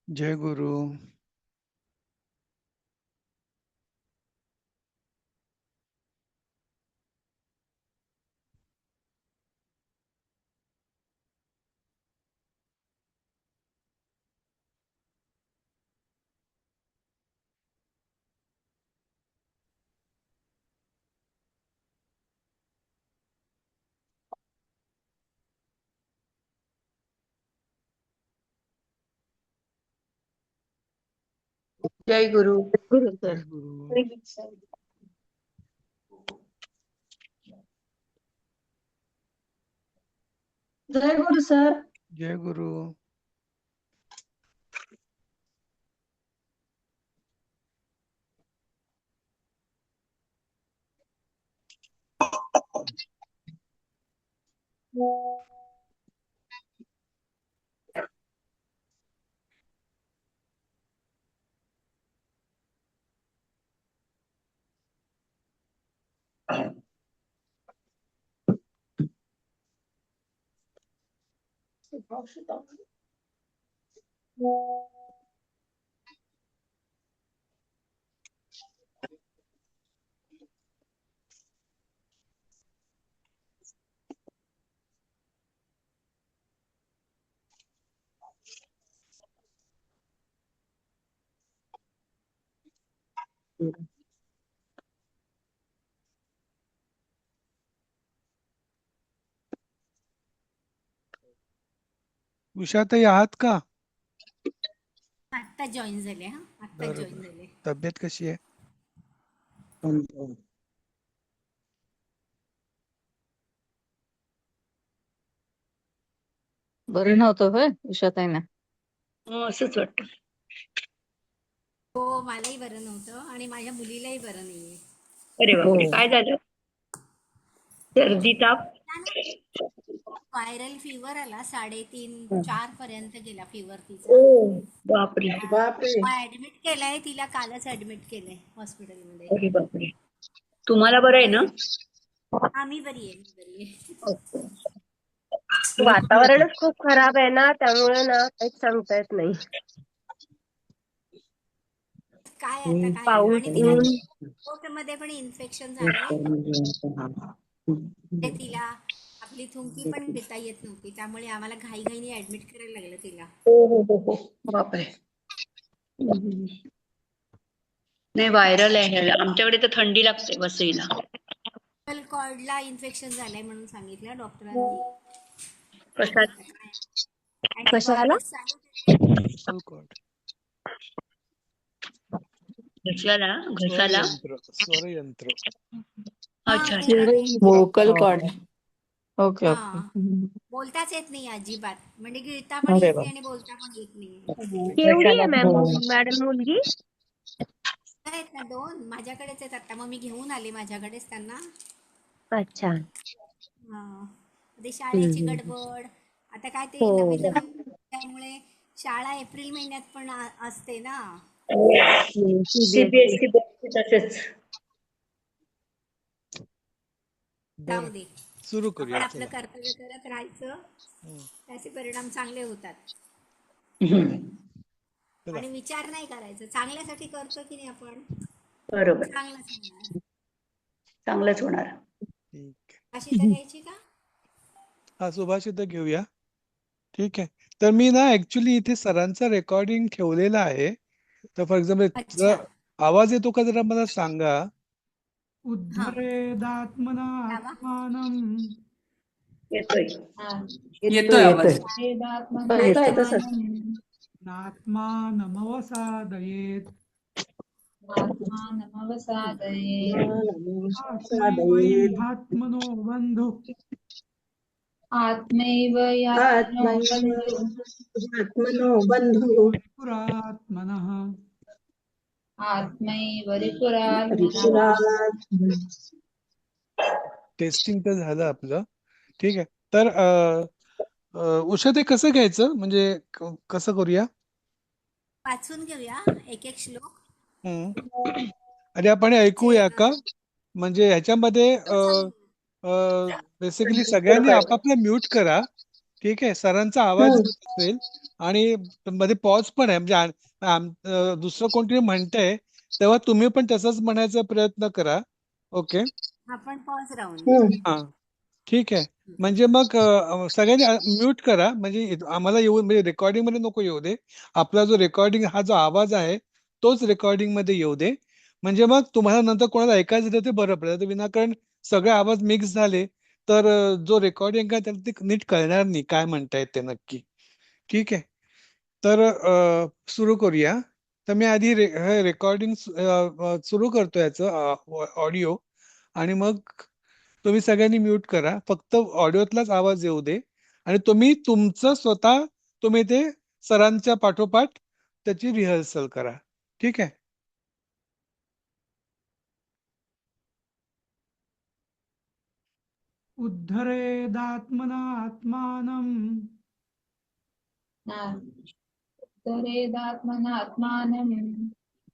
जय गुरु. जय गुरु. गुरु जय sir. गुरु. जय गुरु sir. जय गुरु. उषाताई आहात का? आत्ता जॉईन झाले. आत्ता जॉईन बरोबर. झाले. तब्येत कशी आहे? बरं नव्हतं होय उषाताईंना? असंच वाटतं. हो, मलाही बरं नव्हतं आणि माझ्या मुलीलाही बरं नाहीये. अरे बापरे, हो. काय झालं? सर्दी ताप? व्हायरल फीवर आला 3.5-4 पर्यंत गेला फीवर ओ तिचा. बापरे. ऍडमिट केलंय तिला, कालच ऍडमिट केलंय हॉस्पिटलमध्ये. अरे बापरे, तुम्हाला बरं आहे ना? मी बरी आहे, मी बरी आहे. सुरू करूया का? वातावरणच खूप खराब आहे ना, त्यामुळे ना काहीच सांगता येत नाही. काय आता काय पाऊस, आणि तिला ऊन. पोटमध्ये पण इन्फेक्शन झालंय. तिला आपली थुंकी पण घेता येत नव्हती, त्यामुळे आम्हाला घाईघाईने ऍडमिट करायला लागलं तिला. हो. बापरे. नाही, व्हायरल आहे. आमच्याकडे तर थंडी लागते वसईला. कॉर्डला इन्फेक्शन झालंय म्हणून सांगितलं डॉक्टरांनी. कशात? कशाला? अँटीबायोटिक्स चालू केले. Vocal cord. घशाला? घशाला? स्वरयंत्र. अच्छा. Vocal cord. ओके हा, ओके. बोलताच येत नाही अजिबात, म्हणजे गिळता पण अरे येत वा. नाही आणि बोलता पण येत नाही. केवढी आहे हो. मॅडम मुलगी? आहेत ना 2 माझ्याकडेच आहेत आता, मग मी घेऊन आले माझ्याकडेच त्यांना. अच्छा. ते शाळेची गडबड, आता काय ते नवीन हो. नवीन त्यामुळे शाळा एप्रिल महिन्यात पण असते ना. सीबीएसई. सीबीएसई बोर्ड तसेच. जाऊ बरं, दे, सुरू आपण करूया. आपलं चला. कर्तव्य करत राहायचं, त्याचे परिणाम चांगले होतात. चला. आणि विचार नाही करायचं, चांगल्यासाठी करतो की नाही आपण, बरोबर, चांगलंच होणार. चांगलंच होणार. ठीक. अशी तर घ्यायची का? हा, सुभाषित घेऊया. ठीक आहे. तर मी ना ऍक्च्युली इथे सरांचा रेकॉर्डिंग ठेवलेला आहे. तर फॉर एक्झाम्पल अच्छा. आवाज येतो का जरा मला सांगा. हा, उद्धरेदात्मना लावा. आत्मानं. येतोय. येतोय आवाज. येतोय तसंच. नात्मानमवसादयेत्. साधयेत्. आत्मैवैहात्मनो बन्धु. आत्मैव आत्मनो बंधु. पुरात्मनः. आत्मैव रिपुरात्मनः. त्रिपुरात्. टेस्टिंग तर झालं आपलं. ठीक आहे. तर उषा ते कसं घ्यायचं, म्हणजे कसं करूया? वाचून घेऊया एक एक श्लोक. आणि आपण ऐकूया जे का? म्हणजे ह्याच्यामध्ये तो चालेल. बेसिकली सगळ्यांनी आपापलं म्यूट करा ठीक आहे. सरांचा आवाज येत असेल आणि मध्ये पॉज पण आहे, म्हणजे दुसरं कोणतरी म्हणतंय तेव्हा तुम्ही पण तसंच म्हणायचा प्रयत्न करा. ओके. आपण पॉज राहून. हा, ठीक आहे. म्हणजे मग सगळ्यांनी म्यूट करा, म्हणजे आम्हाला येऊ, म्हणजे रेकॉर्डिंग मध्ये नको येऊ दे. आपला जो रेकॉर्डिंग हा जो आवाज आहे तोच रेकॉर्डिंग मध्ये येऊ दे. म्हणजे मग तुम्हाला नंतर कोणाला ऐकायचं तर ते बरं पडेल. तर विनाकारण सगळे आवाज मिक्स झाले तर जो रेकॉर्डिंग आहे त्याला ते नीट कळणार नाही काय म्हणतायत ते नक्की. ठीक आहे. तर सुरू करूया. तर मी आधी रेकॉर्डिंग सुरू करतो याचं ऑडिओ, आणि मग तुम्ही सगळ्यांनी म्यूट करा. फक्त ऑडिओतलाच आवाज येऊ दे, आणि तुम्ही तुमचं स्वतः तुम्ही ते सरांच्या पाठोपाठ त्याची रिहर्सल करा. ठीक आहे. उद्धरेदात्मनात्मानं उद्धरेदात्मनात्मानं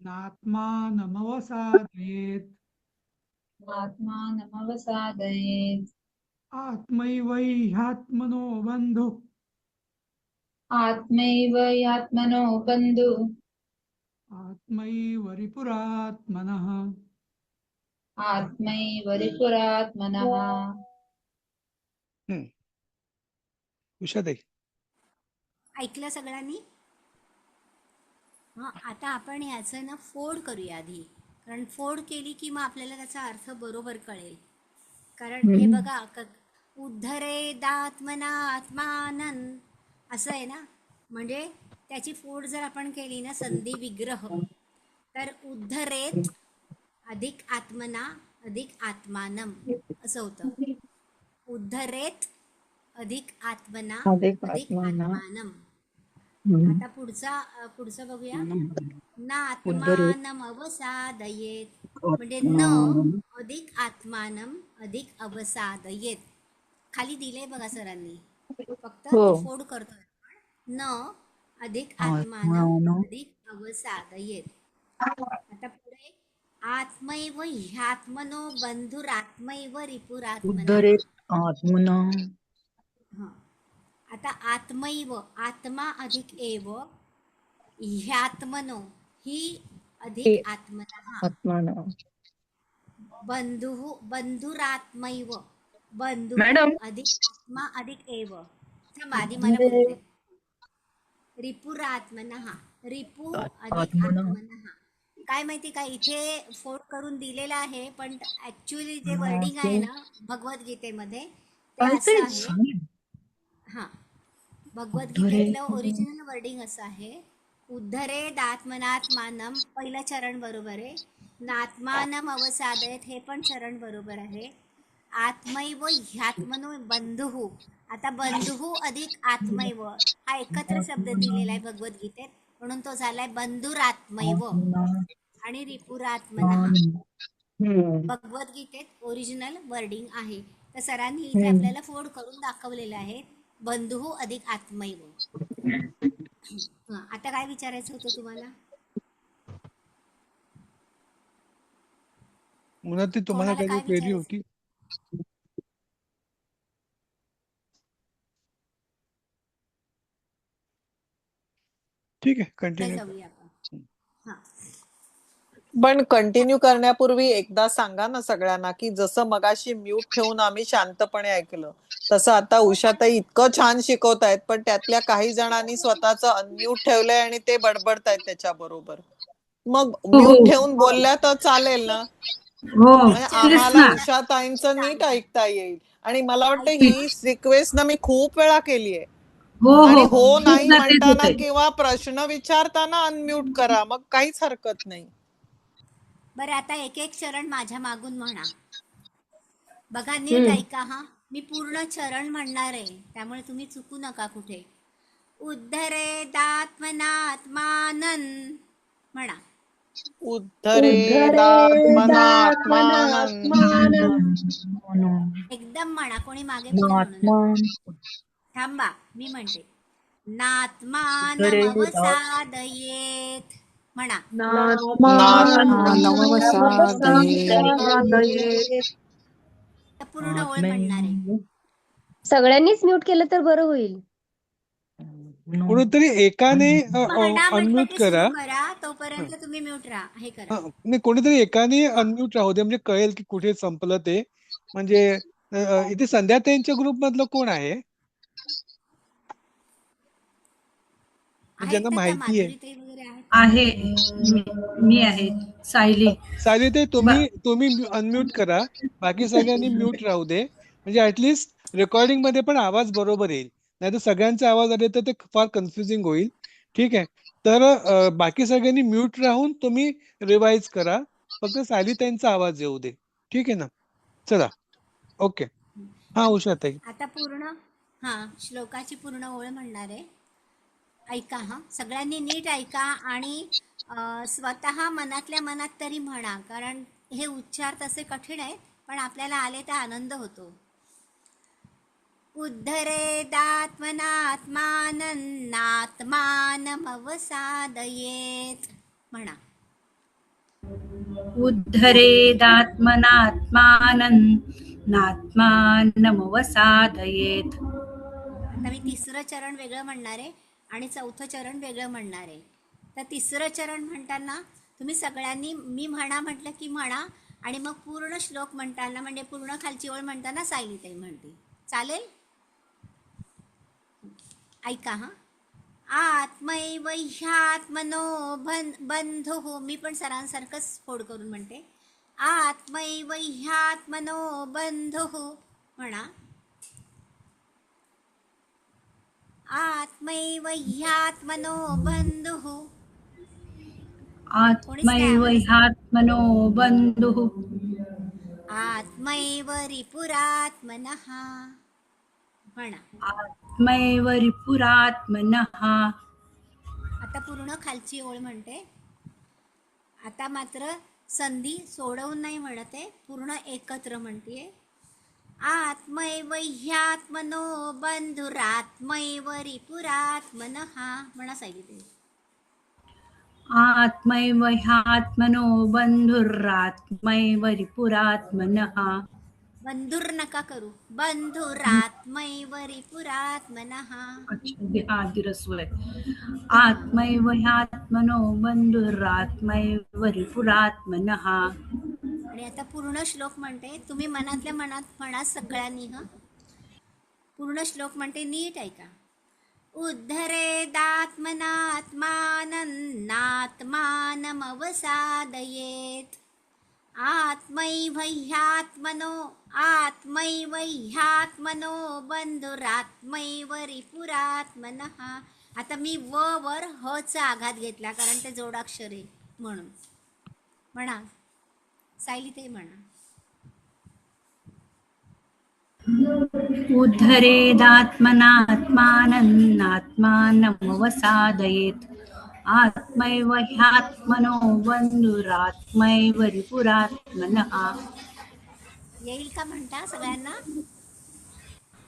नात्मानमवसादयेत् आत्मानमवसादयेत् आत्मैव ह्यात्मनो बन्धु आत्मैव ह्यात्मनो बन्धु आत्मैव रिपुरात्मनः. आत्मैव रिपुरात्मनः. उषाताई, ऐकलं सगळ्यांनी? हा, आता आपण ह्याचं ना फोड करूया आधी, कारण फोड केली की मग आपल्याला त्याचा अर्थ बरोबर कळेल. कारण हे बघा, उद्धरेदात्मना आत्मानं असं आहे ना, म्हणजे त्याची फोड जर आपण केली ना संधी विग्रह, तर उद्धरेत अधिक आत्मना अधिक आत्मानम असं होतं. उद्धरेत अधिक आत्मना अधिक अधिक आत्मानं. आत्मानम. आता पुढचं बघूया. ना उद्धरेत आत्मानम अवसादयेत, म्हणजे न अधिक आत्मानम अधिक अवसादयेत. खाली दिलंय बघा सरांनी, फक्त हो. ती फोड करतोय आपण. न अधिक आत्मानम अधिक अवसादयेत. आता पुढे आत्मैव ह्यात्मनो बंधुरात्मैव रिपुरात्मनः. उद्धरेत आत्मना. हा, आता आत्मैव, आत्मा अधिक एव, ह्यात्मनो ही अधिक आत्मनः, आत्मानं. बंधुः बंधुरात्मैव, बंधुः मॅडम अधिक आत्मा अधिक एव. थांबा, आधी मला बोलू दे. रिपुरात्मनः, रिपु अधिक आत्मना. आत्मनः. काय माहिती का, इथे फोड करून दिलेला आहे, पण ऍक्च्युअली जे वर्डिंग आहे ना भगवद्गीतेमध्ये ते असं आहे. हा, भगवद्गीतेतलं ओरिजिनल वर्डिंग असं आहे. उद्धरे दात्मनात्मानम पहिलं चरण बरोबर आहे. नात्मानम अवसादयत हे पण चरण बरोबर आहे. आत्मैव ह्यात्मनो बंधुः, आता बंधुः अधिक आत्मैव हा एकत्र शब्द दिलेला आहे भगवद्गीतेत, म्हणून तो झालाय बंधुरात्मैव आणि रिपुरात्मनः. भगवद्गीतेत ओरिजिनल वर्डिंग आहे. तर सरांनी इथे आपल्याला फोड करून दाखवलेलं आहे, बंधुः अधिक आत्मैव. आता काय विचारायचं होतं तुम्हाला? मुलाती तुम्हाला कोणाला काही काय क्वेरी विचारायचं? होती? ठीक आहे, पुढे कंटिन्यू. जाऊया आपण. हा, पण कंटिन्यू करण्यापूर्वी एकदा सांगा ना सगळ्यांना, की जसं मगाशी म्यूट ठेवून आम्ही शांतपणे ऐकलं तसं आता उषाताई इतकं छान शिकवतायत, पण त्यातल्या काही जणांनी स्वतःच अनम्यूट ठेवलंय आणि ते बडबडतायत त्याच्याबरोबर. मग म्यूट ठेवून बोलल्या तर चालेल ना? म्हणजे आम्हाला उषाताईंचं नीट ऐकता येईल. आणि मला वाटतं ही रिक्वेस्ट ना मी खूप वेळा केलीये. आणि हो नाही म्हणताना किंवा प्रश्न विचारताना अनम्यूट करा, मग काहीच हरकत नाही. बरं, आता एक एक चरण माझ्या मागून म्हणा. बघा, नीट ऐका हा. मी पूर्ण चरण म्हणणार आहे, त्यामुळे तुम्ही चुकू नका कुठे. उद्धरेदात्मनात्मानं म्हणा. उद्धरेदात्मनात्मानं. एकदम म्हणा, कोणी मागे पुढे म्हणू नका. थांबा, मी म्हणते. नात्मानमवसादयेत म्हणा. नात्मानमवसादयेत्. तर पूर्ण ओळ म्हणणार आहे. सगळ्यांनीच म्यूट केलं तर बरं होईल. कोणीतरी एकाने म्हणा म्हटलं अनम्यूट की करा. सुरू करा, तोपर्यंत तुम्ही म्यूट राहा, हे करा. नाही, कोणीतरी एकाने अनम्यूट राहू दे, म्हणजे कळेल की कुठे संपलं ते. म्हणजे इथे संध्याताईंच्या ग्रुप मधलं कोण आहे आहेत ज्यांना ना त्या माहिती आहे? माधुरीताई वगैरे आहेत. आहे मी आहे सायली. सायलीताई, तुम्ही अनम्यूट करा, बाकी सगळ्यांनी म्यूट राहू दे, म्हणजे ऍटलीस्ट रेकॉर्डिंग मध्ये पण आवाज बरोबर येईल. नाहीतर सगळ्यांचे आवाज आले तर ते फार कन्फ्युजिंग होईल. ठीक आहे, तर बाकी सगळ्यांनी म्यूट राहून तुम्ही रिवाइज करा, फक्त सायलीताईंचा आवाज येऊ दे. ठीक आहे ना? चला, ओके. हा, उषाताई. आता श्लोकाची पूर्ण ओळ म्हणणार आहे. ऐका हा, सगळ्यांनी नीट ऐका आणि स्वतः मनातल्या मनात तरी म्हणा, कारण हे उच्चार तसे कठीण आहेत, पण आपल्याला आले तर आनंद होतो. उद्धरेदात्मनात्मानन्नात्मानमवसादयेत म्हणा. उद्धरेदात्मनात्मानन्नात्मानमवसादयेत. आता मी तिसरं चरण वेगळं म्हणणार आहे आणि चौथं चरण वेगळं म्हणणार आहे. तर तिसरं चरण म्हणताना तुम्ही सगळ्यांनी मी म्हणा म्हटलं की म्हणा, आणि मग पूर्ण श्लोक म्हणताना, म्हणजे पूर्ण खालची ओळ म्हणताना सायलीताई म्हणते. चालेल? ऐका हा. आत्मैव ह्यात्मनो बंधुः, मी पण सरांसारखंच फोड करून म्हणते. आत्मैव ह्यात्मनो बंधुः म्हणा. आत्मैव ह्यात्मनो बंधुः. आत्मैव ह्यात्मनो बन्धुः. आत्मैव रिपुरात्मनः म्हणा. आत्मैव रिपुरात्मनः. आता पूर्ण खालची ओळ म्हणते. आता मात्र संधी सोडवून नाही म्हणते, पूर्ण एकत्र म्हणते. आत्मैव ह्यात्मनो बंधुरात्मैव रिपुरात्मनः म्हणा सायलीताई. आत्मैव ह्यात्मनो बन्धुरात्मैव रिपुरात्मनः. बंधुर नका करू, बंधुरात्मैव रिपुरात्मनः. अच्छा, दिरस्व आहे. आत्मैव ह्यात्मनो बन्धुरात्मैव रिपुरात्मनः. आणि आता पूर्ण श्लोक म्हणते, तुम्ही मनातल्या मनात म्हणा सगळ्यांनी. पूर्ण श्लोक म्हणते, नीट ऐका. उद्धरेदात्मनात्मानन्नात्मानमवसादयेत. आत्मैव ह्यात्मनो बंधुरात्मैव रिपुरात्मनः. आता मी वर ह चा आघात घेतला, कारण ते जोडाक्षर आहे म्हणून. म्हणा सायलीताई म्हणा. उद्धरेदात्मनात्मानन्नात्मानमवसादयेत. आत्मैव ह्यात्मनो बन्धुरात्मैव रिपुरात्मनः. येईल का म्हणता सगळ्यांना?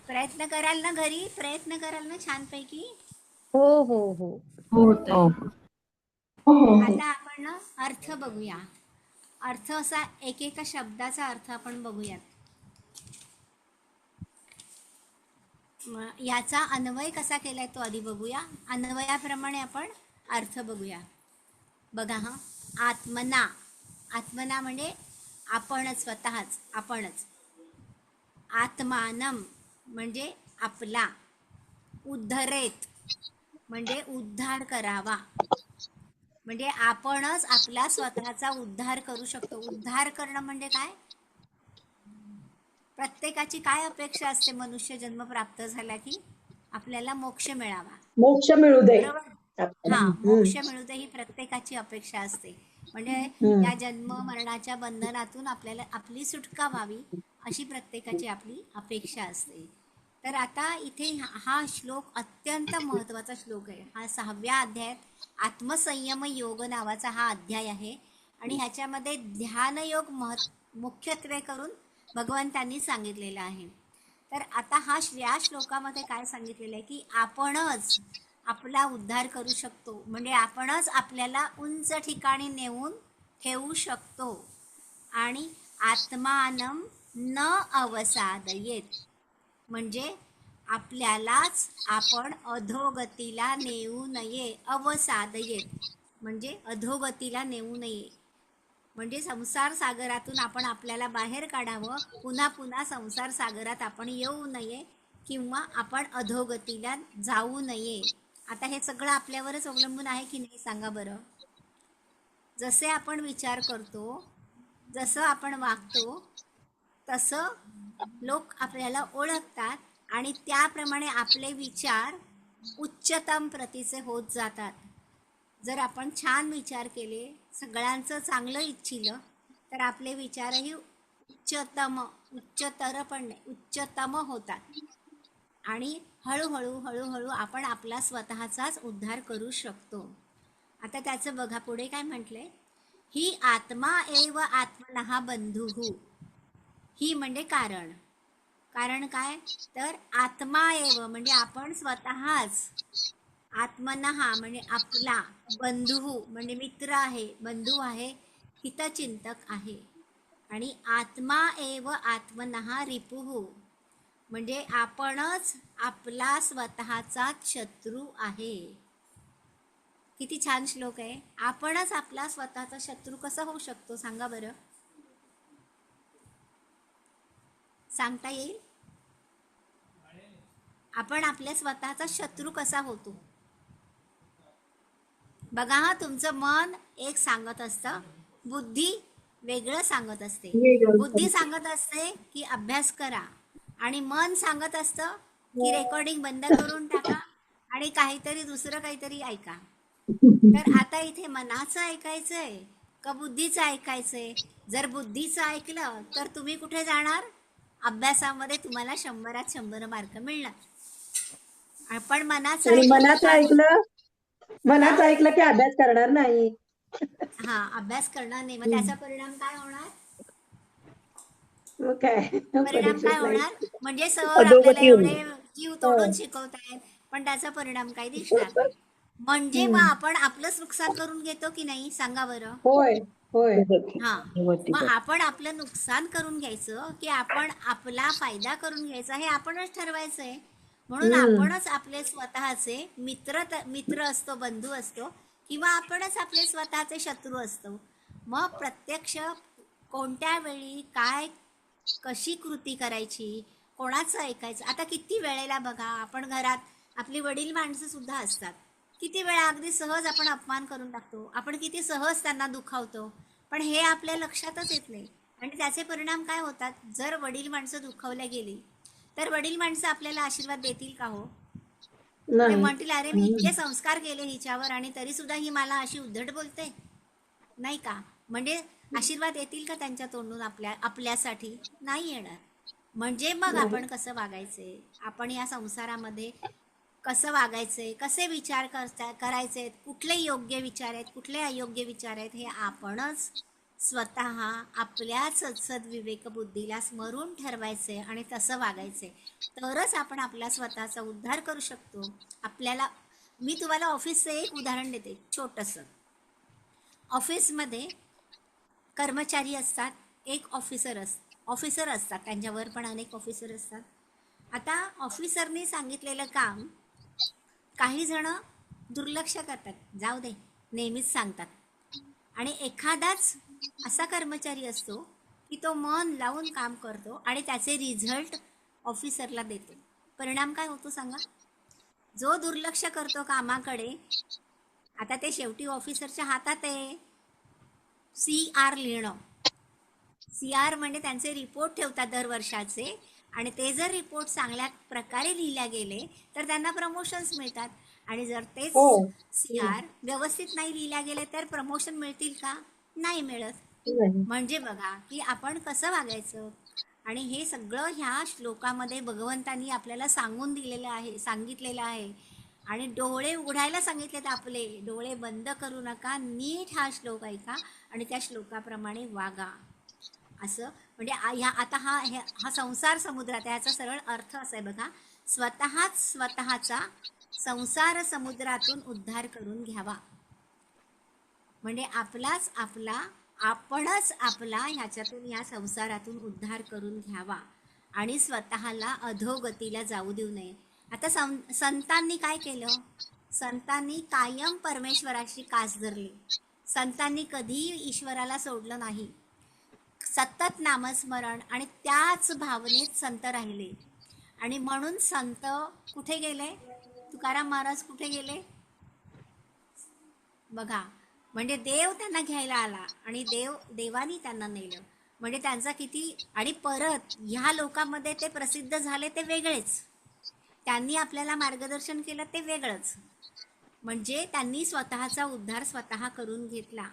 प्रयत्न कराल ना, घरी प्रयत्न कराल ना छानपैकी? हो हो हो. आता आपण ना अर्थ बघूया. अर्थ असा एकेका शब्दाचा अर्थ आपण बघूयात. याचा अन्वय कसा केलाय तो आधी बघूया. अन्वयाप्रमाणे आपण अर्थ बघूया. बघा हा. आत्मना म्हणजे आपणच, स्वतःच, आपणच. आत्मानम म्हणजे आपला. उद्धरेत म्हणजे उद्धार करावा, म्हणजे आपणच आपला स्वतःचा उद्धार करू शकतो. उद्धार करणं म्हणजे काय? प्रत्येकाची काय अपेक्षा असते मनुष्य जन्म प्राप्त झाला की? आपल्याला मोक्ष मिळावा, मोक्ष मिळू दे. हा, मोक्ष मिळू दे ही प्रत्येकाची अपेक्षा असते. म्हणजे या जन्म मरणाच्या बंधनातून आपल्याला आपली सुटका व्हावी अशी प्रत्येकाची आपली अपेक्षा असते. तर आता इथे हा श्लोक अत्यंत महत्त्वाचा श्लोक आहे. हा 6व्या अध्यायात आत्मसंयम योग नावाचा हा अध्याय आहे आणि ह्याच्यामध्ये ध्यानयोग मुख्यत्वे करून भगवंतांनी सांगितलेला आहे. तर आता या श्लोकामध्ये काय सांगितलेलं आहे की आपणच आपला उद्धार करू शकतो, म्हणजे आपणच आपल्याला उंच ठिकाणी नेऊन ठेवू शकतो. आणि आत्मानम न अवसादयेत म्हणजे आपल्यालाच आपण अधोगतीला नेऊ नये. अवसादयेत म्हणजे अधोगतीला नेऊ नये, म्हणजे संसार सागरातून आपण आपल्याला बाहेर काढावं, पुन्हा पुन्हा संसार सागरात आपण येऊ नये किंवा आपण अधोगतीला जाऊ नये. आता हे सगळं आपल्यावरच अवलंबून आहे की नाही सांगा बरं. जसे आपण विचार करतो, जसं आपण वागतो, तसं लोक आपल्याला ओळखतात आणि त्याप्रमाणे आपले विचार उच्चतम प्रतीचे होत जातात. जर आपण छान विचार केले, सगळ्यांचं चांगलं इच्छिलं, तर आपले विचारही उच्चतर पण नाही, उच्चतम होतात आणि हळूहळू आपण आपला स्वतःचाच उद्धार करू शकतो. आता त्याचं बघा पुढे काय म्हटलंय, ही आत्मा एव आत्मनः बंधुः. ही म्हणजे कारण. कारण काय, तर आत्मा एव म्हणजे आपण स्वतःच, आत्मनः म्हणजे आपला, बंधू म्हणजे मित्र आहे, बंधू आहे, हितचिंतक आहे. आणि आत्मा एव आत्मनः रिपुः म्हणजे आपणच आपला स्वतःचा शत्रू आहे. किती छान श्लोक आहे. आपणच आपला स्वतःचा शत्रू कसा होऊ शकतो सांगा बरं. सांगता येईल? आपण आपल्या स्वतःचा शत्रू कसा होतो? बघा हा, तुमचं मन एक सांगत असतं, बुद्धी वेगळं सांगत असते. बुद्धी सांगत असते की अभ्यास करा, आणि मन सांगत असतं की रेकॉर्डिंग बंद करून टाका आणि काहीतरी दुसरं काहीतरी ऐका. तर आता इथे मनाचं ऐकायचंय का बुद्धीचं ऐकायचंय? जर बुद्धीचं ऐकलं तर तुम्ही कुठे जाणार? अभ्यासामध्ये तुम्हाला 100त 100 मार्क मिळणार. पण मनाचं ऐकलं की अभ्यास करणार नाही. अभ्यास करणार नाही. मग त्याचा परिणाम काय होणार? परिणाम काय होणार? म्हणजे सर आपल्याला एवढे जीव तोडून शिकवतायत, पण त्याचा परिणाम काही दिसणार नाही. म्हणजे मग आपण आपलंच नुकसान करून घेतो की नाही सांगा बरं. होय. मग आपण आपलं नुकसान करून घ्यायचं की आपण आपला फायदा करून घ्यायचा, हे आपणच ठरवायचंय. म्हणून आपणच आपले स्वतःचे मित्र असतो, बंधू असतो, किंवा आपणच आपले स्वतःचे शत्रू असतो. मग प्रत्यक्ष कोणत्या वेळी काय कशी कृती करायची, कोणाचं ऐकायचं. आता किती वेळेला बघा, आपण घरात आपली वडील माणसं सुद्धा असतात, किती वेळा अगदी सहज आपण अपमान करून टाकतो, आपण किती सहज त्यांना दुखावतो, पण हे आपल्या लक्षातच येत नाही. आणि त्याचे परिणाम काय होतात? जर वडील माणसं दुखावल्या गेली तर वडील माणसं आपल्याला आशीर्वाद देतील का हो? ते म्हणतील अरे मी इतके संस्कार केले हिच्यावर आणि तरी सुद्धा ही मला अशी उद्धट बोलते, नाही का? म्हणजे आशीर्वाद येतील का त्यांच्या तोंडून आपल्यासाठी? नाही येणार. म्हणजे मग आपण कसं वागायचंय, आपण या संसारामध्ये कसं वागायचंय, कसे विचार करायचे, कुठले योग्य विचार आहेत, कुठले अयोग्य विचार आहेत, हे आपणच स्वतः आपल्या सद्विवेक बुद्धीला स्मरून ठरवायचे आणि तसं वागायचे. तरच आपण आपला स्वतःचा उद्धार करू शकतो. मी तुम्हाला ऑफिसचं एक उदाहरण देते छोटंसं. ऑफिसमध्ये कर्मचारी असतात, एक ऑफिसर असतात, त्यांच्यावर पण अनेक ऑफिसर असतात. आता ऑफिसरने सांगितलेलं काम काही जण दुर्लक्ष करतात, जाऊ दे नेहमीच सांगतात. आणि एखादाच असा कर्मचारी असतो की तो मन लावून काम करतो आणि त्याचे रिझल्ट ऑफिसरला देतो. परिणाम काय होतो सांगा? जो दुर्लक्ष करतो कामाकडे, आता ते शेवटी ऑफिसरच्या हातात आहे CR लिहिणं. CR म्हणजे त्यांचे रिपोर्ट ठेवतात दरवर्षाचे, आणि ते जर रिपोर्ट चांगल्या प्रकारे लिहिल्या गेले तर त्यांना प्रमोशन्स मिळतात. आणि जर तेच CR व्यवस्थित नाही लिहिल्या गेले तर प्रमोशन मिळतील का? नाही मिळत. म्हणजे बघा की आपण कसं वागायचं. आणि हे सगळं ह्या श्लोकामध्ये भगवंतांनी आपल्याला सांगितलेलं आहे. आणि डोळे उघडायला सांगितलेत, आपले डोळे बंद करू नका, नीट हा श्लोक ऐका आणि त्या श्लोकाप्रमाणे वागा. असं म्हणजे आता हा संसार समुद्रात, याचा सरळ अर्थ असा आहे बघा, स्वतःचा संसार समुद्रातून उद्धार करून घ्यावा. म्हणजे आपणच आपला ह्याच्यातून, या संसारातून उद्धार करून घ्यावा. आणि स्वतःला अधोगतीला जाऊ देऊ नये. आता संतांनी काय केलं? संतांनी कायम परमेश्वराशी कास धरली. संतांनी कधीही ईश्वराला सोडलं नाही. सतत नामस्मरण आणि त्याच भावनेत संत राहिले. आणि म्हणून संत कुठे गेले? तुकाराम महाराज कुठे गेले बघा. म्हणजे देव त्यांना घ्यायला आला आणि देवानी त्यांना नेलं. म्हणजे त्यांचा किती. आणि परत ह्या लोकांमध्ये ते प्रसिद्ध झाले ते वेगळेच, त्यांनी आपल्याला मार्गदर्शन केलं ते वेगळंच. म्हणजे त्यांनी स्वतःचा उद्धार स्वतः करून घेतला.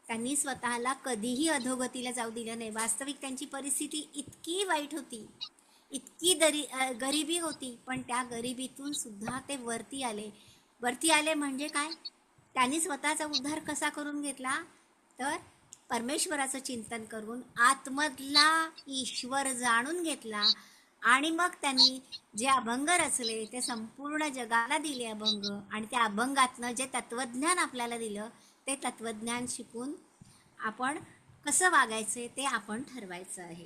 त्यांनी स्वतःला कधीही अधोगतीला जाऊ दिलं नाही. वास्तविक त्यांची परिस्थिती इतकी वाईट होती, इतकी गरिबी होती, पण त्या गरिबीतून सुद्धा ते वरती आले. वरती आले म्हणजे काय? त्यांनी स्वतःचा उद्धार कसा करून घेतला? तर परमेश्वराचं चिंतन करून आतमधला ईश्वर जाणून घेतला. आणि मग त्यांनी जे अभंग रचले ते संपूर्ण जगाला दिले अभंग. आणि त्या अभंगातनं जे तत्वज्ञान आपल्याला दिलं ते तत्वज्ञान शिकून आपण कसं वागायचे ते आपण ठरवायचं आहे.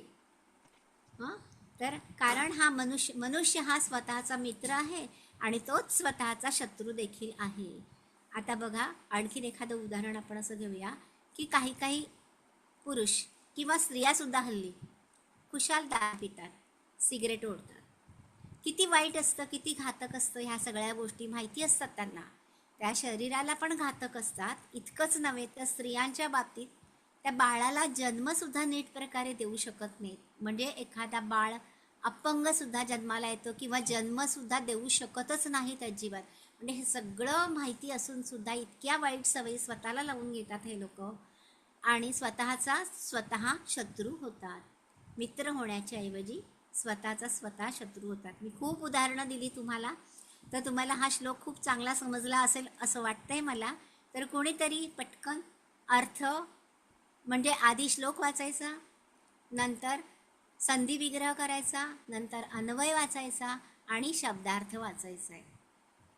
तर कारण हा मनुष्य हा स्वतःचा मित्र आहे आणि तोच स्वतःचा शत्रू देखील आहे. आता बघा आणखीन एखादं उदाहरण आपण असं घेऊया की काही काही पुरुष किंवा स्त्रिया सुद्धा हल्ली खुशाल दारू पितात, सिगरेट ओढतात. किती वाईट असतं, किती घातक असतं. ह्या सगळ्या गोष्टी माहिती असतात त्यांना, त्या शरीराला पण घातक असतात. इतकंच नव्हे तर स्त्रियांच्या बाबतीत त्या बाळाला जन्मसुद्धा नीट प्रकारे देऊ शकत नाहीत. म्हणजे एखादा बाळ अपंग सुद्धा जन्माला येतो किंवा जन्मसुद्धा देऊ शकतच नाहीत अजिबात. म्हणजे हे सगळं माहिती असून सुद्धा इतक्या वाईट सवयी स्वतःला लावून घेतात हे लोक आणि स्वतः शत्रू होतात. मित्र होण्याच्या ऐवजी स्वतः शत्रू होतात. मी खूप उदाहरणं दिली तुम्हाला, तर तुम्हाला हा श्लोक खूप चांगला समजला असेल असं वाटतंय मला. तर कोणीतरी पटकन अर्थ म्हणजे आधी श्लोक वाचायचा, नंतर संधी विग्रह करायचा, नंतर अन्वय वाचायचा आणि शब्दार्थ वाचायचा आहे.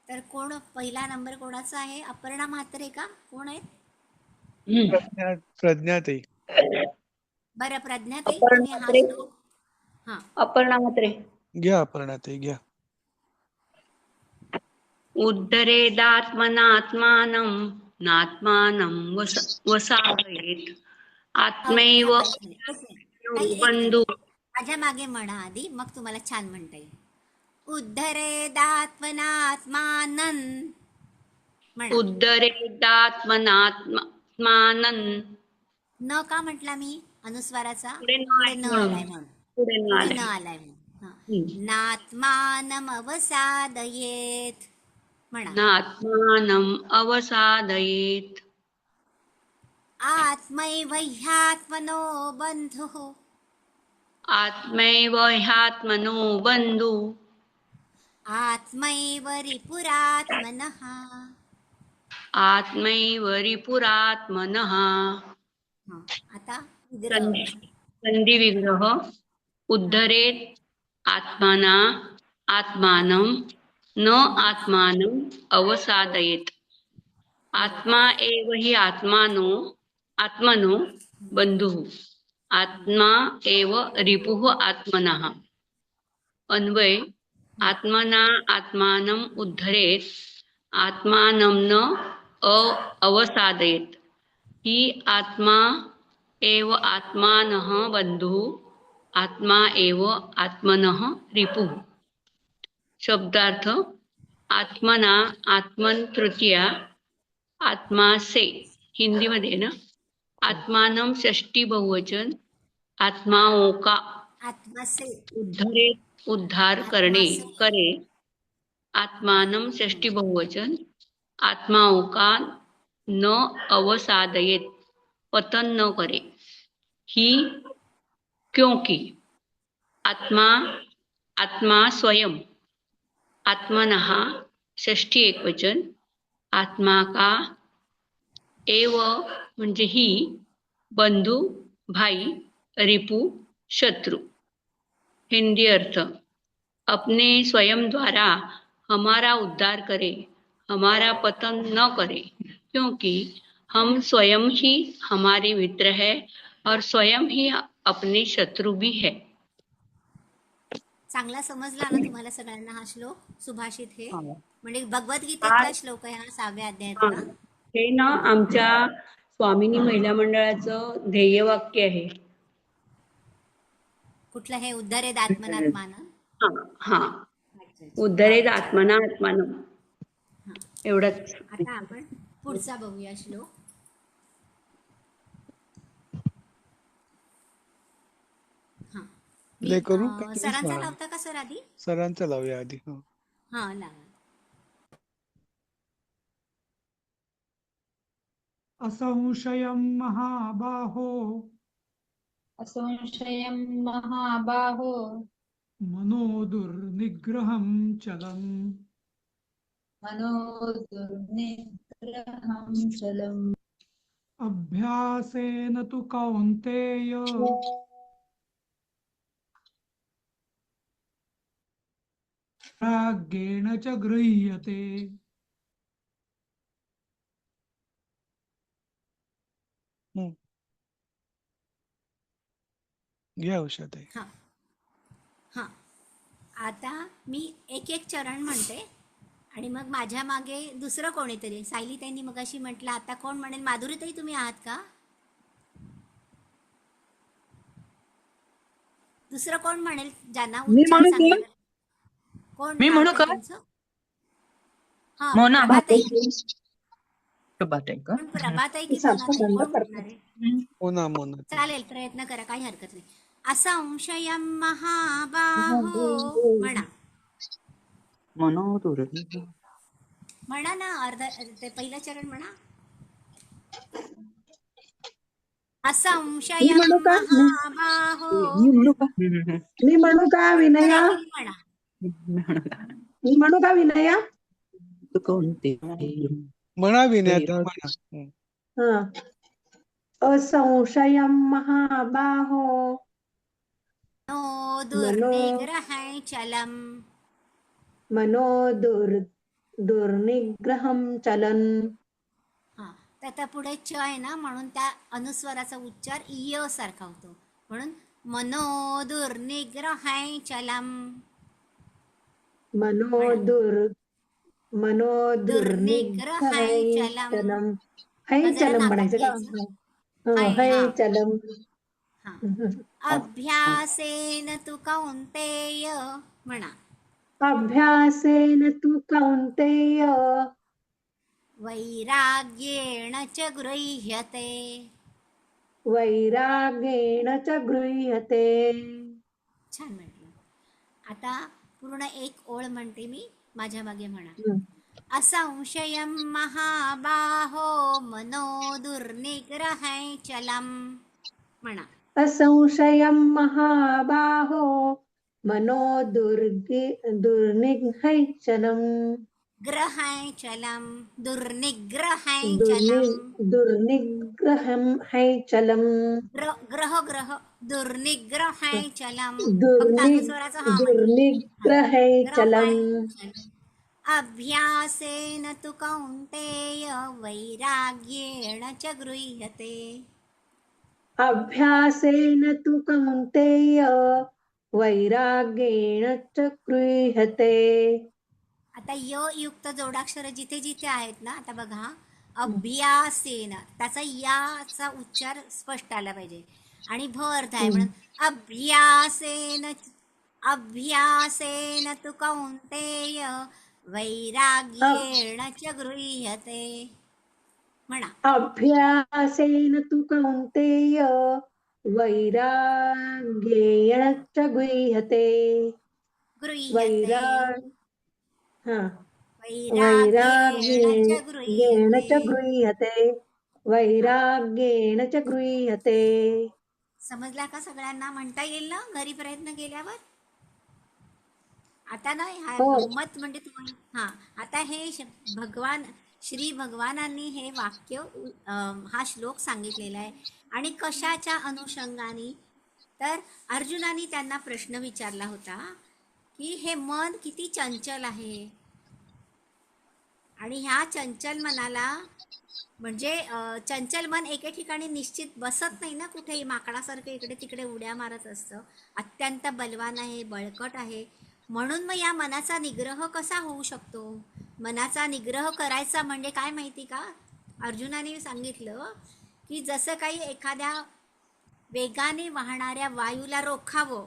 तर कोण पहिला नंबर कोणाचा आहे? अपर्णा म्हात्रे का? कोण आहेत? प्रज्ञाताई. बरं प्रज्ञाताई तुम्ही हा अपर्णा श्लोक. हा अपर्णा म्हात्रे. घ्या अपर्णाताई घ्या. उद्धरेदात्मनात्मानं नात्मानं वसादयेत् आत्मैव बंधू. माझ्या मागे म्हणा आधी, मग तुम्हाला छान म्हणता येईल. उद्धरेदात्मनात्मानं म्हणा. उद्धरेदात्मनात्मानं. न का म्हटला मी? अनुस्वाराचा पुढे पुढे न आलाय म्हणून. पुढे न पुढे न आलाय. आलाय म्हणून. नात्मानम अवसादयेत म्हणा. नात्मानं अवसादयेत् आत्मैव ह्यात्मनो बन्धुः. आत्मैव ह्यात्मनो बन्धु. आत्मैव रिपुरात्मनः. आत्मैव रिपुरात्मनः. आता विग्रह. संधी विग्रह. उद्धरेत आत्मना आत्मानं न आत्मानं अवसादयेत. आत्मा एव हि आत्मनो बंधुः. आत्मा एव रिपुः आत्मनः. अन्वय. आत्मना आत्मानं उद्धरेत आत्मानं न अवसादयेत. ही आत्मा एव आत्मानः बंधुः. आत्मा एव आत्मनः रिपुः. शब्दार्थ. आत्मना आत्मन तृतीया आत्मा से हिंदीमध्ये ना. आत्मानं षष्ठी बहुवचन. आत्मा ओका. आत्मा से उद्धरे उद्धार करणे करे. आत्मानं षष्ठी बहुवचन. आत्मा ओका न अवसादयेत पतन न करे. ही क्योंकि आत्मा स्वयं. आत्मनः षष्ठी एकवचन. आत्मा का एव म्हणजे ही. बंधु भाई. रिपु शत्रु. हिंदी अर्थ. अपने स्वयं द्वारा हमारा उद्धार करे, हमारा पतन न करे, क्योंकि हम स्वयं ही हमारे मित्र है और स्वयं ही अपने शत्रु भी है. चांगला समजला ना तुम्हाला सगळ्यांना हा श्लोक सुभाषित हे? हा. म्हणजे भगवद्गीतेतला श्लोक आहे हा 6व्या हा. अध्यायातला. हे ना आमच्या स्वामिनी महिला मंडळाचं ध्येयवाक्य आहे. कुठलं हे? उद्धरेद आत्मनात्मानं. हा हा. अच्छा अच्छा. उद्धरेत वा, वा, छान. आत्मना आत्मानं. हा. एवढंच. आता आपण पुढचा बघूया श्लोक. हा. मी प्ले करू का तुम्हीच सरांचा म्हणा? लावता का सर आधी? सरांचा लावूया आधी. हो. हा लावा. असंशयं महाबाहो असंशयं महाबाहो मनो दुर्निग्रहं चलम् मनो दुर्निग्रहं चलम् अभ्यासेन तु कौन्तेय प्राज्ञेन च गृह्यते. घ्या उषाताई. हा हा. आता मी एक एक चरण म्हणते आणि मग माझ्या मागे दुसरं कोणीतरी, सायली त्यांनी मगाशी म्हटलं, आता कोण म्हणेल? माधुरीताई तुम्ही आहात का? दुसरं कोण म्हणेल ज्यांना मी उच्चार म्हणू का? सांगायला? कोण मी नाव म्हणू काय का? तुमचं? हा मोना प्रभाताई. प्रभाताई का? पण प्रभाताई की सारखं मोनाताई बंद कोण करतात. म्हणणार आहे? मोना मोना. चालेल, प्रयत्न करा, काही हरकत नाही. असंशयं महाबाहो म्हणा. मनो दुर्निग्रहं. म्हणा ना, ते पहिलं चरण म्हणा. मी असंशयं म्हणू का? महाबाहो. मी म्हणू का? मी म्हणू का विनया? उत्तराखिल म्हणा. मी म्हणू का? मी म्हणू का विनया? तू कोणते? म्हणा विनयाताई म्हणा. हा. असंशयं महाबाहो नो मनो दुर्निग्रहं चलम्. मनो दुर्निग्रहं चलन. हा, त्याच्या पुढे च आहे ना, म्हणून त्या अनुस्वाराचा उच्चार य सारखा होतो. म्हणून मनो दुर्निग्रहं चलम्. मनो दुर्निग्रहं चलम्. चलम. है जरा चलम नाकात म्हणायचं घ्यायचं. का? है, है हा. चलम. हा. अभ्यासेन तु कौन्तेय म्हणा. अभ्यासेन तु कौन्तेय वैराग्येण च गृह्यते. वैराग्येण च गृह्यते. छान म्हटलं. आता पूर्ण एक ओळ म्हणते मी, माझ्या मागे म्हणा. हम्म. असंशयं महाबाहो मनो दुर्निग्रहं चलम् म्हणा. असंशयं महाबाहो मनो दुर्निग्रहं चलम्. ग्रहं चलम्. दुर्निग्रहं चलम्. दुर्निग्रहं चलम्. ग्रह दुर्निग्रहं चलम्. फक्त अनुस्वाराचा हा म्हणजे. दुर्निग्रहं चलम्. ग्रहं चलम्. अभ्यासेन तु कौन्तेय वैराग्येण च गृह्यते. अभ्यासेन तु कौन्तेय वैराग्येण च गृह्यते. आता य युक्त जोडाक्षर जिथे जिथे आहेत ना, आता बघा, अभ्यासेन त्याचा याचा उच्चार स्पष्ट आला पाहिजे आणि भ अर्थ आहे म्हणून अभ्यासेन तु कौन्तेय वैराग्येण च गृह्यते म्हणा. अभ्यासेन तु कौन्तेय वैराग्येण च गृह्यते. गृह्यते. हा. वैराग्येण च वैराग्येण च गृह्यते. गृह्यते. वैराग्येण च गृह्यते. समजला का सगळ्यांना? म्हणता येईल ना घरी प्रयत्न केल्यावर? आता ना हा हो. गंमत म्हणजे तुम्हाला, हा, आता हे श्री भगवानांनी हे वाक्य हा श्लोक सांगितलेला आहे. आणि कशाच्या अनुषंगाने? तर अर्जुनाने त्यांना प्रश्न विचारला होता की हे मन किती चंचल आहे आणि ह्या चंचल मनाला म्हणजे चंचल मन एके ठिकाणी निश्चित बसत नाही ना कुठेही, माकडासारखं इकडे तिकडे उड्या मारत असतं, अत्यंत बलवान आहे, बळकट आहे. म्हणून मग या मनाचा निग्रह कसा होऊ शकतो? मनाचा निग्रह करायचा म्हणजे काय माहिती का? अर्जुनाने सांगितलं की जसं काही एखाद्या वेगाने वाहणाऱ्या वायूला रोखावं,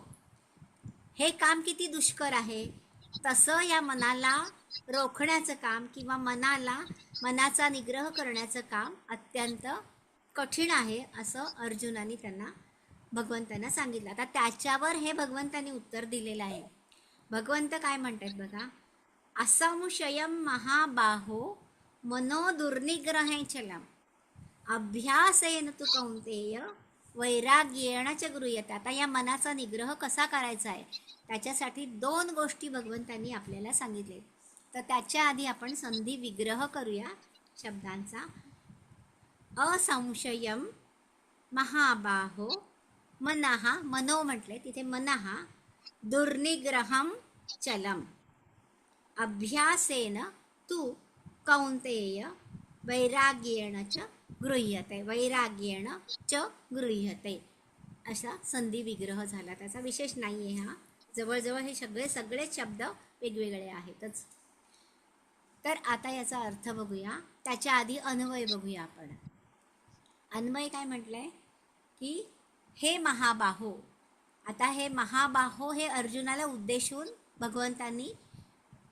हे काम किती दुष्कर आहे, तसं या मनाला रोखण्याचं काम किंवा मनाचा निग्रह करण्याचं काम अत्यंत कठीण आहे, असं अर्जुनाने भगवंतांना सांगितलं. आता त्याच्यावर हे भगवंतांनी उत्तर दिलेलं आहे. भगवंत काय म्हणतात बघा, असंशयम महाबाहो मनो दुर्निग्रहेण चलम अभ्यासेन तु कौंतेय वैराग्येण च गृह्यते. आता या मनाचा निग्रह कसा करायचा आहे त्याच्यासाठी 2 गोष्टी भगवंतांनी आपल्याला सांगितले. तर त्याच्या आधी आपण संधी विग्रह करूया शब्दांचा. असंशयम महाबाहो मनः, मनो म्हटले तिथे मनः, दुर्निग्रहम चलम अभ्यासेन तु कौंतेय वैराग्येण च गृह्यते, वैराग्येण च गृह्यते, असा संधी विग्रह झाला. त्याचा विशेष नाही आहे हा, जवळजवळ हे सगळेच शब्द वेगवेगळे आहेतच. तर आता याचा अर्थ बघूया, त्याच्या आधी अन्वय बघूया आपण. अन्वय काय म्हटलंय की हे महाबाहो. आता हे महाबाहो हे अर्जुनाला उद्देशून भगवंतांनी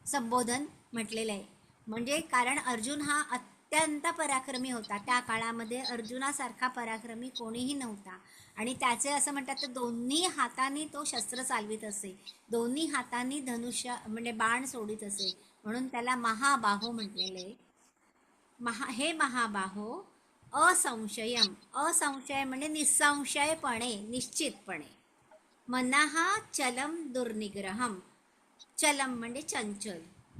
संबोधन म्हटलेलं आहे. म्हणजे कारण अर्जुन हा अत्यंत पराक्रमी होता. त्या काळामध्ये अर्जुनासारखा पराक्रमी कोणीही नव्हता. आणि त्याचे असं म्हणतात तर दोन्ही हातांनी तो शस्त्र चालवित असे, दोन्ही हातांनी धनुष्य म्हणजे बाण सोडित असे, म्हणून त्याला महाबाहो म्हटलेले. हे महाबाहो असंशयम, असंशय म्हणजे निसंशयपणे, निश्चितपणे. मनः चलम दुर्निग्रहम, चलम म्हणजे चंचल,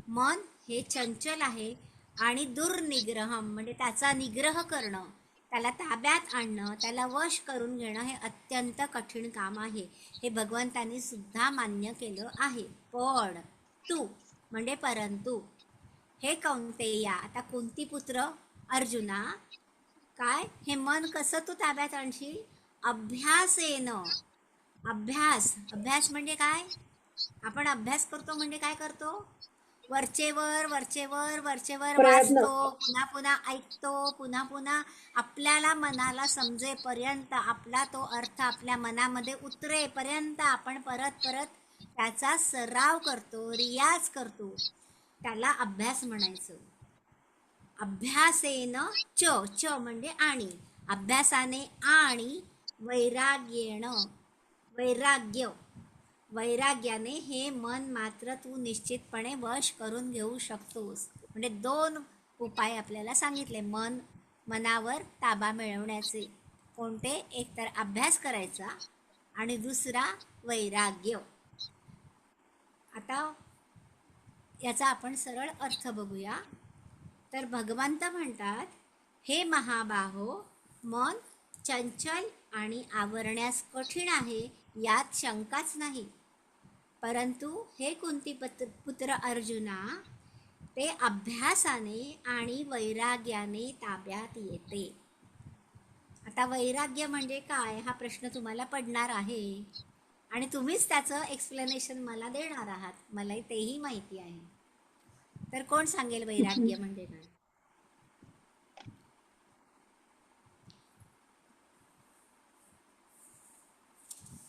मन हे चंचल आहे, आणि दुर्निग्रहम म्हणजे त्याचा निग्रह करणं, त्याला ताब्यात आणणं, त्याला वश करून घेणं हे अत्यंत कठीण काम आहे. हे भगवंतांनी सुद्धा मान्य केलं आहे. पण तू म्हणजे परंतु, हे कौंतेया, आता कुंती पुत्र अर्जुना, काय हे मन कसं तू ताब्यात आणशील? अभ्यासेन. अभ्यास म्हणजे काय? आपण अभ्यास करतो म्हणजे काय करतो? वरचेवर वाचतो, पुन्हा पुन्हा ऐकतो, पुन्हा पुन्हा आपल्याला मनाला समजेपर्यंत, आपला तो अर्थ आपल्या मनामध्ये उतरेपर्यंत आपण परत त्याचा सराव करतो, रियाज करतो, त्याला अभ्यास म्हणायचं. अभ्यासेन च म्हणजे आणि, अभ्यासाने आणि वैराग्येण, वैराग्याने हे मन मात्र तू निश्चितपणे वश करून घेऊ शकतोस. म्हणजे 2 उपाय आपल्याला सांगितले मनावर ताबा मिळवण्याचे. कोणते? एक तर अभ्यास करायचा आणि दुसरा वैराग्य. आता याचा आपण सरळ अर्थ बघूया. तर भगवंत म्हणतात, हे महाबाहो, मन चंचल आणि आवरण्यास कठीण आहे, यात शंकाच नाही. परंतु हे कुंती पुत्र अर्जुना, ते अभ्यासाने आणि वैराग्याने ताब्यात येते. आता वैराग्य म्हणजे काय हा प्रश्न तुम्हाला पडणार आहे, आणि तुम्हीच त्याचं एक्सप्लेनेशन मला देणार आहात, मला तेही माहिती आहे. तर कोण सांगेल वैराग्य म्हणजे काय?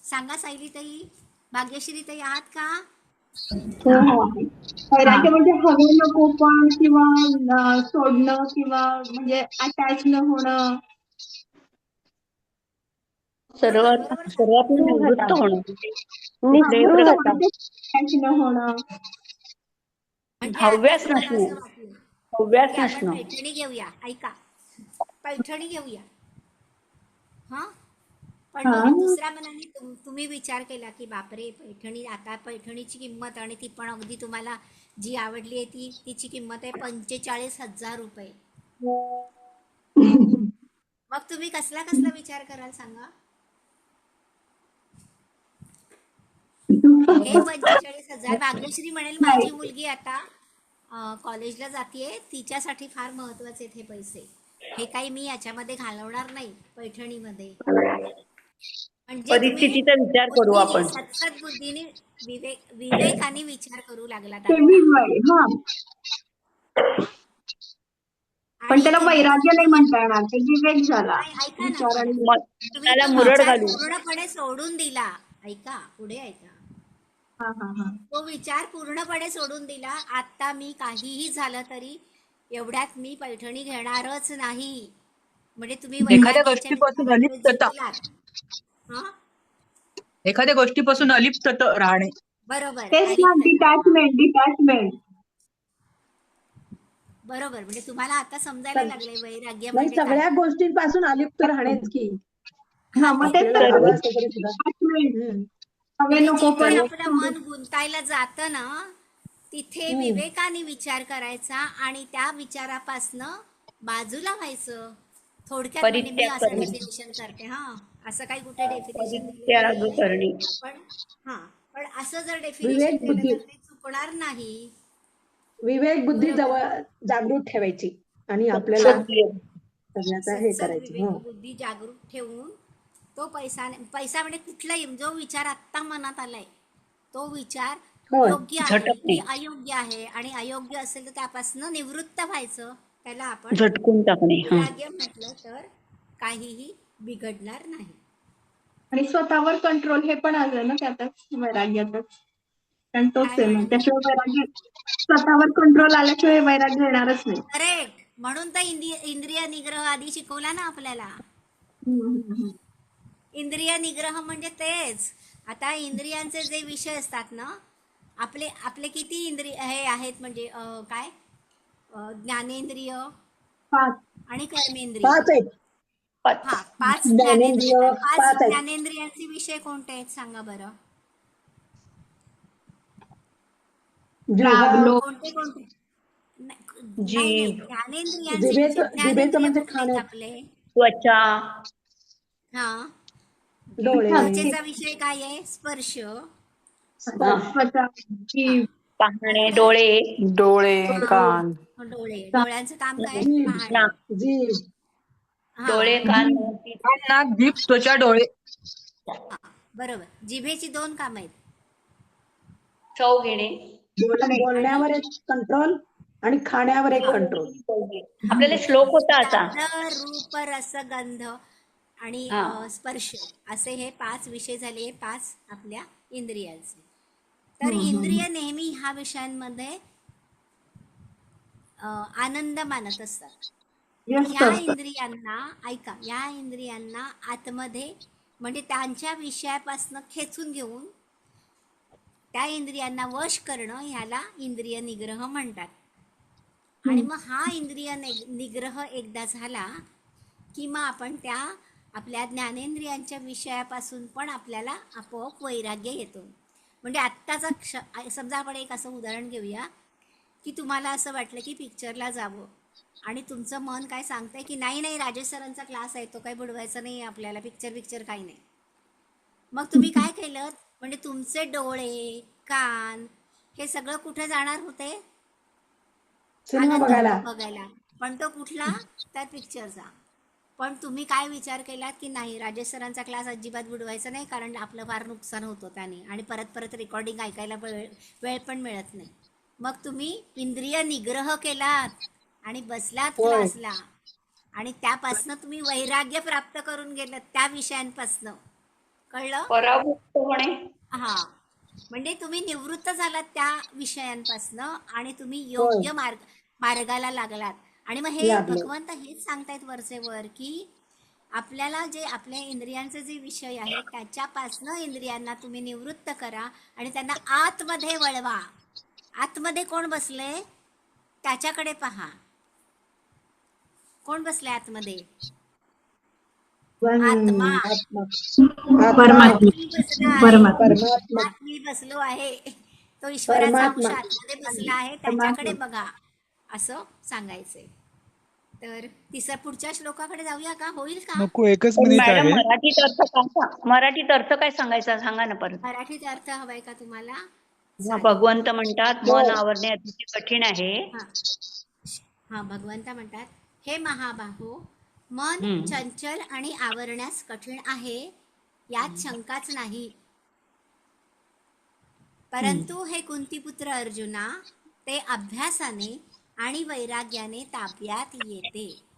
सांगा सायली ताई, भाग्यश्री ताई, आहात का? वैराग्य म्हणजे हवे नको पण, किंवा सोडणं, किंवा म्हणजे अटॅच न होणं. सर्वात निवृत्त होणं, अटॅच न होणं, हव्यास नसणे. आपण पैठणी घेऊया, ऐका, पैठणी घेऊया. हा, पण दुसऱ्या मनाने तुम्ही विचार केला की बापरे, पैठणी, आता पैठणीची किंमत, आणि ती पण अगदी तुम्हाला जी आवडली आहे तिची किंमत आहे 45,000 रुपये. मग तुम्ही कसला विचार कराल सांगा? हे 45,000. भाग्यश्री म्हणेल माझी मुलगी आता कॉलेजला जातीये, तिच्यासाठी फार महत्वाचे हे पैसे. हे काही मी याच्यामध्ये घालवणार नाही पैठणीमध्ये. म्हणजे तुम्ही परिस्थितीचा विचार करू बुद्धीने आपण. सतसत बुद्धीने विवेकाने विचार करू लागलात ते आता. विवेक, हा. पण आणि त्याला तुम्ही वैराग्य नाही म्हणता येणार, ते विवेक झाला. नाही, ऐका ना, विचाराने तुम्ही त्याला तो मुरड विचार घालू. पूर्णपणे सोडून दिला. ऐका, पुढे ऐका. हा हा हा. तो विचार पूर्णपणे सोडून दिला. आता मी काहीही झालं तरी एवढ्यात मी पैठणी घेणारच नाही. म्हणजे तुम्ही एखाद्या वैराग्याच्या गोष्टीपासून विचाराकडे अलिप्तता, झुकलात. हा, एखाद्या गोष्टीपासून अलिप्त राहणे. बरोबर. तेच ना, अलिप्तता. Detachment detachment. बरोबर. म्हणजे तुम्हाला आता समजायला लागले वैराग्य नाही, म्हणजे काय. सगळ्या गोष्टींपासून अलिप्त राहणेच की हा, मग तेच आपल्याला तर हवं असलं तरी सुद्धा. attachment. हम्म. हवे म्हणजे नको जिथे पण आपलं मन गुंतायला जातं ना, तिथे हम्म. विवेकाने विचार करायचा आणि त्या विचारापासनं बाजूला व्हायचं. थोडक्यात म्हणजे मी परित्याग असं करणे. डेफिनेशन करते. हा, असं काही कुठे डेफिनेशन दिलेलं परित्याग नाहीये. करणे. पण असं जर डेफिनेशन विवेक केलं बुद्धी तर ते चुकणार नाही. विवेक बुद्धी बरोबर. जवळ जागृत ठेवायची आणि आपल्याला सगळ्याचा हे सत्सद करायचं. विवेक हं. बुद्धी जागरूक ठेवून तो पैसा म्हणजे कुठलाही जो विचार आत्ता मनात आलाय तो विचार होय. योग्य आहे झटकणे. की अयोग्य आहे, आणि अयोग्य असेल तर त्यापासून निवृत्त व्हायचं. त्याला आपण झटकून टाकणे. हा. वैराग्य म्हटलं तर काहीही बिघडणार नाही. आणि स्वतःवर कंट्रोल हे पण आलं ना त्यातच, वैराग्यातच. कारण तोच काय आहे मग. म्हणाले? त्याशिवाय वैराग्य, स्वतःवर कंट्रोल आल्याशिवाय वैराग्य येणारच नाही. करेक्ट. म्हणून तर इंद्रिय निग्रह आधी शिकवला ना आपल्याला. हम्म. इंद्रिय निग्रह म्हणजे तेच. आता इंद्रियांचे जे विषय असतात ना, आपले आपले किती इंद्रिय हे आहेत म्हणजे काय ज्ञानेंद्रिय 5. आणि कर्मेंद्रिय. 5 आहेत. हा, 5 ज्ञानेंद्रिय. ज्ञानेंद्रिय 5 5 आहेत. ज्ञानेंद्रियांचे विषय कोणते आहेत सांगा बरं. जिव्हा, राग, लोभ, कोणते कोणते? नाही जीभ, नाही, ज्ञानेंद्रियांचे जिभेचं ज्ञानेंद्रिय म्हणजे कुठले आहेत खाणं, आपले. त्वचा, हा, डोळे, त्वचेचा विषय काय आहे? स्पर्श. स्पर्श, त्वचा, हा, जीभ, पाहणे, नंतर डोळे, डोळे, कान. डोळ्यांचं काम काय? जीभ, पाहणे. जीभ, हा, डोळे, कान, नाक, जीभ, त्वचा, डोळे. बरोबर. जिभेची 2 कामं आहेत. चव घेणे. बोलण्यावर एक कंट्रोल आणि खाण्यावर एक कंट्रोल. आपल्याला श्लोक होता असा. शब्द, रूप, रस, गंध आणि हा. स्पर्श असे हे 5 विषय झाले. हे 5 आपल्या इंद्रियांचे. तर इंद्रिय नेहमी ह्या विषयांमध्ये आनंद मानत असतात. व्यस्त ह्या असतात. इंद्रियांना ऐका, या इंद्रियांना आतमध्ये म्हणजे त्यांच्या विषयापासून खेचून घेऊन त्या इंद्रियांना वश करणं ह्याला इंद्रिय निग्रह म्हणतात. आणि मग हा इंद्रिय निग्रह एकदा झाला की मग आपण त्या आपल्या ज्ञानेंद्रियांच्या विषयापासून पण आपल्याला आपोआप वैराग्य येतो. म्हणजे आत्ताचा समजा आपण एक असं उदाहरण घेऊया की तुम्हाला असं वाटलं की पिक्चरला जावं आणि तुमचं मन काय सांगतंय की नाही नाही, राजेश सरांचा क्लास आहे, तो काही बुडवायचा नाही आपल्याला, पिक्चर काही नाही. मग तुम्ही काय केलं, म्हणजे तुमचे डोळे, कान हे सगळं कुठे जाणार होते? सिनेमा आनंद बघायला. बघायला. पण तो कुठला? त्या पिक्चरचा. पण तुम्ही काय विचार केलात की नाही, राजेश सरांचा क्लास अजिबात बुडवायचा नाही, कारण आपलं फार नुकसान होतं त्याने आणि परत परत रेकॉर्डिंग ऐकायला वेळ पण मिळत नाही. मग तुम्ही इंद्रिय निग्रह केलात आणि बसलात होय. क्लासला आणि त्यापासनं तुम्ही वैराग्य प्राप्त करून गेलात त्या विषयांपासनं. कळलं? पराभूतपणे. हा, म्हणजे तुम्ही निवृत्त झालात त्या विषयांपासनं आणि तुम्ही होय. योग्य मार्गाला लागलात. आणि मग हे लागलो. भगवंत हेच सांगतायत वरचेवर की आपल्याला जे आपल्या इंद्रियांचे जे विषय आहेत त्याच्यापासनं इंद्रियांना तुम्ही निवृत्त करा आणि त्यांना आतमध्ये वळवा. आतमध्ये कोण बसले त्याच्याकडे पहा. कोण बसले आतमध्ये? आत्मा. परमात्मा. आत मी बसला आहे. परमात्मा. आत मी बसलो आहे. तो ईश्वराचा अंश परमात्मा. आतमध्ये बसला आहे, त्याच्याकडे बघा असं सांगायचंय. तर पुढच्या श्लोकाकडे जाऊया का? होईल का? नको, एकच पण मिनिट मॅडम आहे. मराठीत अर्थ काय सांगायचा सांगा ना परत. मराठीत अर्थ हवाय का तुम्हाला? हा, भगवंत म्हणतात मन आवरणे अतिशय कठीण आहे. हा, भगवंत म्हणतात हे महाबाहो, मन हम्म. चंचल आणि आवरण्यास कठीण आहे, यात शंकाच नाही. परंतु हे कुंतीपुत्र अर्जुना, ते अभ्यासाने आणि वैराग्याने ताब्यात येते.